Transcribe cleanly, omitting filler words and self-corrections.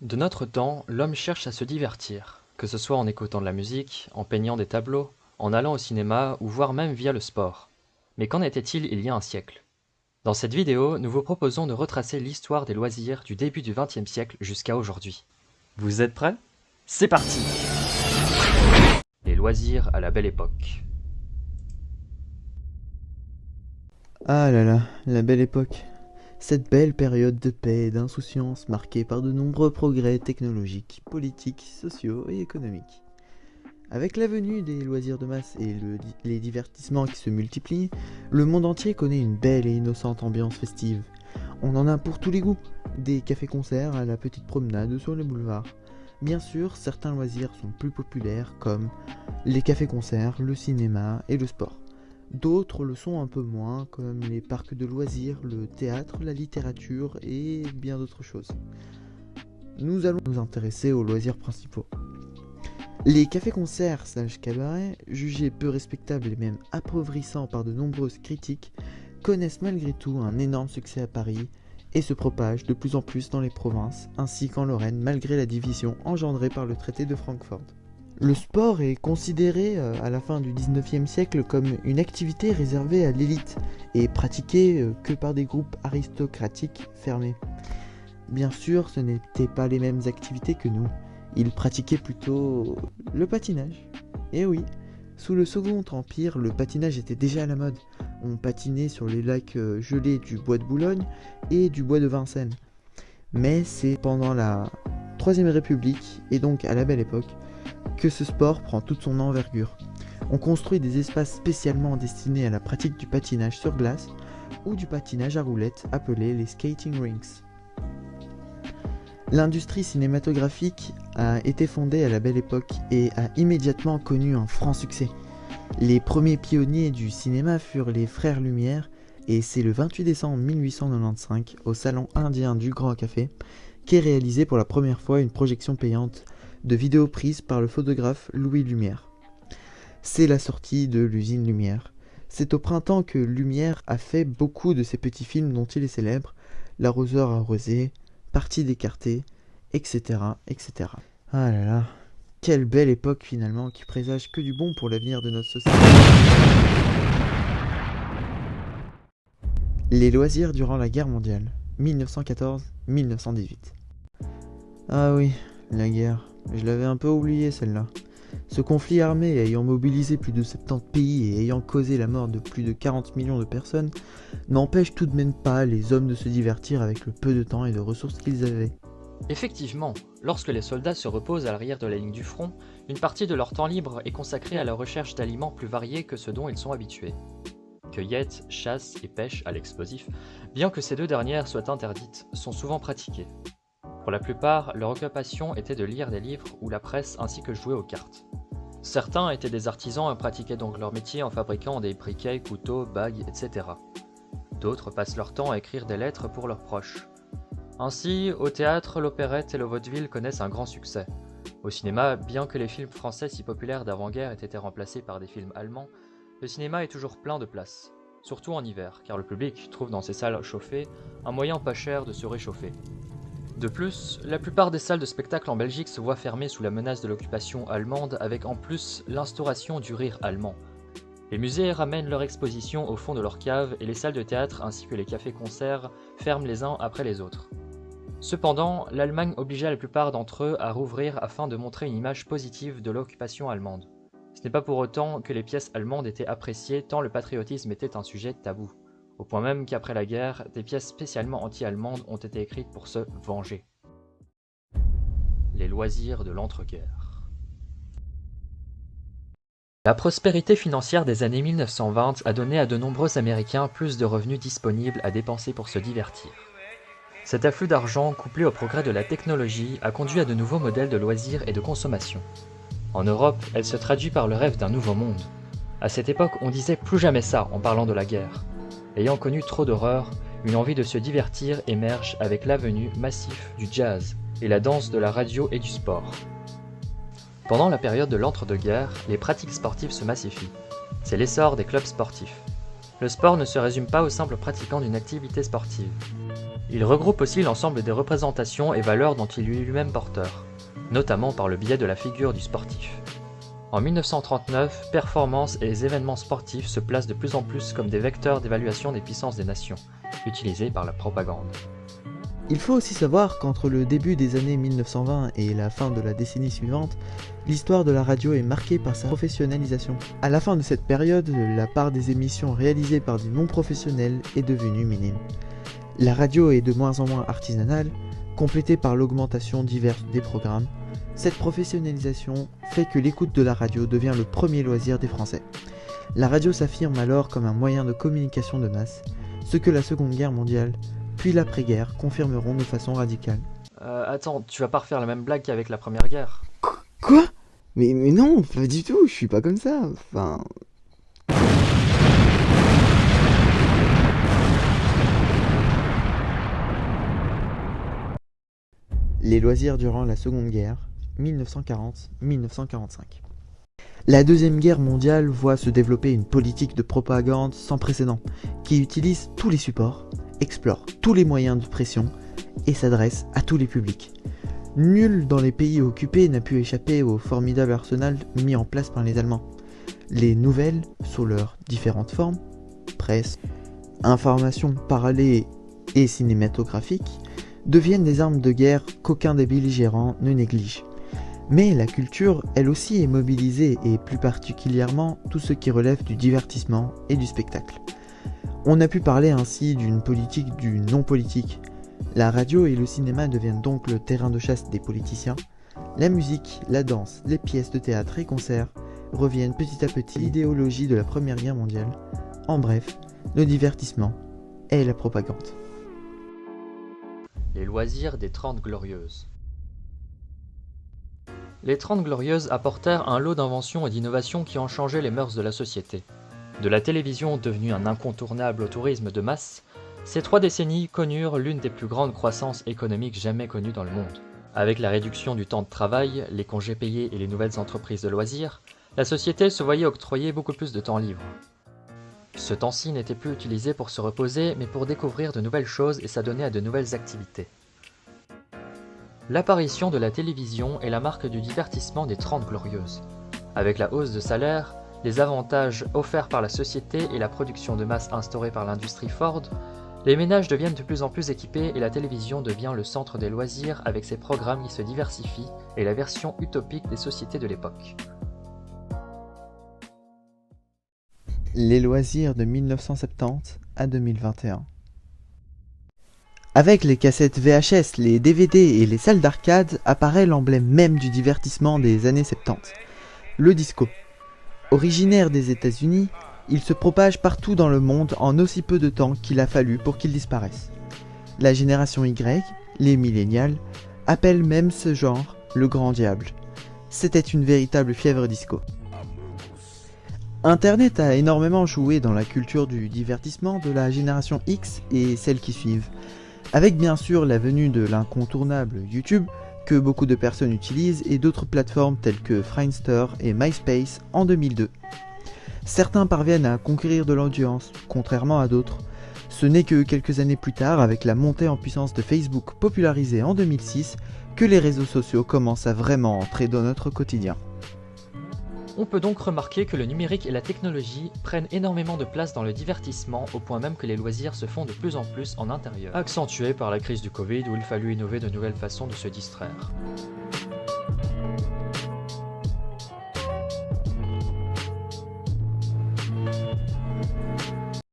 De notre temps, l'homme cherche à se divertir, que ce soit en écoutant de la musique, en peignant des tableaux, en allant au cinéma ou voire même via le sport. Mais qu'en était-il il y a un siècle? Dans cette vidéo, nous vous proposons de retracer l'histoire des loisirs du début du XXe siècle jusqu'à aujourd'hui. Vous êtes prêts? C'est parti! Les loisirs à la belle époque. Ah là là, la belle époque. Cette belle période de paix et d'insouciance marquée par de nombreux progrès technologiques, politiques, sociaux et économiques. Avec la venue des loisirs de masse et les divertissements qui se multiplient, le monde entier connaît une belle et innocente ambiance festive. On en a pour tous les goûts, des cafés-concerts à la petite promenade sur les boulevards. Bien sûr, certains loisirs sont plus populaires comme les cafés-concerts, le cinéma et le sport. D'autres le sont un peu moins, comme les parcs de loisirs, le théâtre, la littérature et bien d'autres choses. Nous allons nous intéresser aux loisirs principaux. Les cafés-concerts /cabarets, jugés peu respectables et même appauvrissants par de nombreuses critiques, connaissent malgré tout un énorme succès à Paris et se propagent de plus en plus dans les provinces, ainsi qu'en Lorraine malgré la division engendrée par le traité de Francfort. Le sport est considéré à la fin du XIXe siècle comme une activité réservée à l'élite et pratiquée que par des groupes aristocratiques fermés. Bien sûr, ce n'étaient pas les mêmes activités que nous. Ils pratiquaient plutôt le patinage. Et oui, sous le Second Empire, le patinage était déjà à la mode. On patinait sur les lacs gelés du bois de Boulogne et du bois de Vincennes. Mais c'est pendant la Troisième République, et donc à la belle époque, que ce sport prend toute son envergure. On construit des espaces spécialement destinés à la pratique du patinage sur glace ou du patinage à roulettes appelés les skating rinks. L'industrie cinématographique a été fondée à la belle époque et a immédiatement connu un franc succès. Les premiers pionniers du cinéma furent les frères Lumière et c'est le 28 décembre 1895 au Salon indien du Grand Café qu'est réalisée pour la première fois une projection payante de vidéos prises par le photographe Louis Lumière. C'est la sortie de l'usine Lumière. C'est au printemps que Lumière a fait beaucoup de ces petits films dont il est célèbre, L'arroseur arrosé, Partie d'écarté, etc., etc. Ah là là, quelle belle époque finalement qui présage que du bon pour l'avenir de notre société. Les loisirs durant la guerre mondiale, 1914-1918. Ah oui, la guerre. Je l'avais un peu oublié celle-là. Ce conflit armé ayant mobilisé plus de 70 pays et ayant causé la mort de plus de 40 millions de personnes, n'empêche tout de même pas les hommes de se divertir avec le peu de temps et de ressources qu'ils avaient. Effectivement, lorsque les soldats se reposent à l'arrière de la ligne du front, une partie de leur temps libre est consacrée à la recherche d'aliments plus variés que ceux dont ils sont habitués. Cueillette, chasse et pêche à l'explosif, bien que ces deux dernières soient interdites, sont souvent pratiquées. Pour la plupart, leur occupation était de lire des livres ou la presse ainsi que jouer aux cartes. Certains étaient des artisans et pratiquaient donc leur métier en fabriquant des briquets, couteaux, bagues, etc. D'autres passent leur temps à écrire des lettres pour leurs proches. Ainsi, au théâtre, l'opérette et le vaudeville connaissent un grand succès. Au cinéma, bien que les films français si populaires d'avant-guerre aient été remplacés par des films allemands, le cinéma est toujours plein de places, surtout en hiver, car le public trouve dans ces salles chauffées un moyen pas cher de se réchauffer. De plus, la plupart des salles de spectacle en Belgique se voient fermées sous la menace de l'occupation allemande avec en plus l'instauration du rire allemand. Les musées ramènent leur exposition au fond de leur cave et les salles de théâtre ainsi que les cafés-concerts ferment les uns après les autres. Cependant, l'Allemagne obligea la plupart d'entre eux à rouvrir afin de montrer une image positive de l'occupation allemande. Ce n'est pas pour autant que les pièces allemandes étaient appréciées tant le patriotisme était un sujet tabou. Au point même qu'après la guerre, des pièces spécialement anti-allemandes ont été écrites pour se venger. Les loisirs de l'entre-guerres. La prospérité financière des années 1920 a donné à de nombreux Américains plus de revenus disponibles à dépenser pour se divertir. Cet afflux d'argent, couplé au progrès de la technologie, a conduit à de nouveaux modèles de loisirs et de consommation. En Europe, elle se traduit par le rêve d'un nouveau monde. À cette époque, on disait plus jamais ça en parlant de la guerre. Ayant connu trop d'horreurs, une envie de se divertir émerge avec l'avenue massif du jazz et la danse de la radio et du sport. Pendant la période de l'entre-deux-guerres, les pratiques sportives se massifient. C'est l'essor des clubs sportifs. Le sport ne se résume pas aux simples pratiquants d'une activité sportive. Il regroupe aussi l'ensemble des représentations et valeurs dont il est lui-même porteur, notamment par le biais de la figure du sportif. En 1939, performances et événements sportifs se placent de plus en plus comme des vecteurs d'évaluation des puissances des nations, utilisés par la propagande. Il faut aussi savoir qu'entre le début des années 1920 et la fin de la décennie suivante, l'histoire de la radio est marquée par sa professionnalisation. À la fin de cette période, la part des émissions réalisées par des non-professionnels est devenue minime. La radio est de moins en moins artisanale, complétée par l'augmentation diverse des programmes. Cette professionnalisation fait que l'écoute de la radio devient le premier loisir des Français. La radio s'affirme alors comme un moyen de communication de masse, ce que la Seconde Guerre mondiale puis l'après-guerre confirmeront de façon radicale. Attends, tu vas pas refaire la même blague qu'avec la Première Guerre? Quoi ? Mais non, pas du tout, je suis pas comme ça, enfin... Les loisirs durant la Seconde Guerre, 1940-1945. La Deuxième Guerre mondiale voit se développer une politique de propagande sans précédent, qui utilise tous les supports, explore tous les moyens de pression et s'adresse à tous les publics. Nul dans les pays occupés n'a pu échapper au formidable arsenal mis en place par les Allemands. Les nouvelles, sous leurs différentes formes, presse, information parlée et cinématographique, deviennent des armes de guerre qu'aucun des belligérants ne néglige. Mais la culture, elle aussi, est mobilisée, et plus particulièrement tout ce qui relève du divertissement et du spectacle. On a pu parler ainsi d'une politique du non-politique. La radio et le cinéma deviennent donc le terrain de chasse des politiciens. La musique, la danse, les pièces de théâtre et concerts reviennent petit à petit à l'idéologie de la Première Guerre mondiale. En bref, le divertissement et la propagande. Les loisirs des 30 Glorieuses. Les 30 Glorieuses apportèrent un lot d'inventions et d'innovations qui ont changé les mœurs de la société. De la télévision devenue un incontournable au tourisme de masse, ces 3 décennies connurent l'une des plus grandes croissances économiques jamais connues dans le monde. Avec la réduction du temps de travail, les congés payés et les nouvelles entreprises de loisirs, la société se voyait octroyer beaucoup plus de temps libre. Ce temps-ci n'était plus utilisé pour se reposer, mais pour découvrir de nouvelles choses et s'adonner à de nouvelles activités. L'apparition de la télévision est la marque du divertissement des 30 Glorieuses. Avec la hausse de salaire, les avantages offerts par la société et la production de masse instaurée par l'industrie Ford, les ménages deviennent de plus en plus équipés et la télévision devient le centre des loisirs avec ses programmes qui se diversifient et la version utopique des sociétés de l'époque. Les loisirs de 1970 à 2021. Avec les cassettes VHS, les DVD et les salles d'arcade apparaît l'emblème même du divertissement des années 70, le disco. Originaire des États-Unis, il se propage partout dans le monde en aussi peu de temps qu'il a fallu pour qu'il disparaisse. La génération Y, les millénials, appellent même ce genre le grand diable. C'était une véritable fièvre disco. Internet a énormément joué dans la culture du divertissement de la génération X et celles qui suivent, avec bien sûr la venue de l'incontournable YouTube, que beaucoup de personnes utilisent, et d'autres plateformes telles que Friendster et MySpace en 2002. Certains parviennent à conquérir de l'audience, contrairement à d'autres. Ce n'est que quelques années plus tard, avec la montée en puissance de Facebook popularisée en 2006, que les réseaux sociaux commencent à vraiment entrer dans notre quotidien. On peut donc remarquer que le numérique et la technologie prennent énormément de place dans le divertissement, au point même que les loisirs se font de plus en plus en intérieur, accentués par la crise du Covid où il fallut innover de nouvelles façons de se distraire.